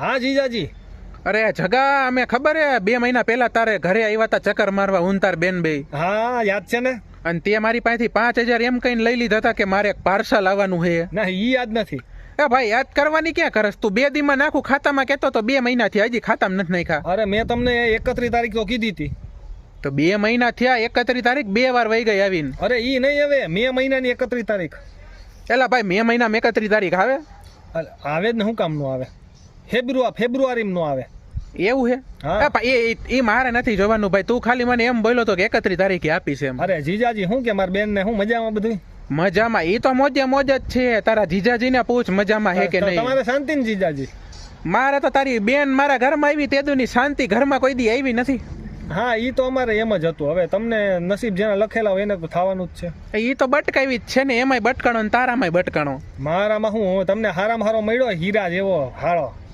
હા જીજાજી. અરે જગા, અમે ખબર હે 2 મહિના પહેલા તારે ઘરે આવ્યા તા ચક્કર મારવા, હું તાર બેન બે. હા યાદ છે ને. અને તે મારી પાસેથી 5000 એમ કહીને લઈ લીધા હતા કે મારે એક પાર્સલ આવવાનું છે. ના ઈ યાદ નથી. એ ભાઈ યાદ કરવાની ક્યાં કરસ તું? 2 દીમાં નાખું ખાતામાં કેતો તો 2 મહિના થયા, હજી ખાતામાં નથી નાખ્યા. અરે મેં તમને 31 તારીખ તો કીધી હતી. તો 2 મહિના થયા, 31 તારીખ 2 વાર વહી ગઈ આવીને. અરે ઈ નહીં, હવે મે મહિનાની 31 તારીખ. એલા ભાઈ મે મહિનામાં 31 તારીખ આવે? આવે જ ને, શું કામ નો આવે? ફેબ્રુઆરી નો આવે. એવું છે? હા. એ મારે નથી જોવાનું ભાઈ, તું ખાલી મને એમ બોલ્યો તો કે 31 તારીખે આપીશ એમ. અરે જીજાજી શું કે મારી બેન ને હું મજામાં બધું? મજામાં, ઈ તો મોજ જ છે. તારા જીજાજીને પૂછ મજામાં હે કે નહીં. તમારે શાંતિ ને જીજાજી? મારે તો તારી બેન મારા ઘરમાં આવી તેદુની શાંતિ ઘરમાં કોઈ દી આવી નથી. હા ઈ તો અમારે એમ જ હતું. હવે તમને નસીબ જેના લખેલા હોય એને તો થવાનું જ છે. ઈ તો બટકાવી જ છે ને, એમાંય બટકાણો ને તારામાંય બટકાણો. મારામાં હું તમને હારામાં હારો મળ્યો હીરા જેવો હારો.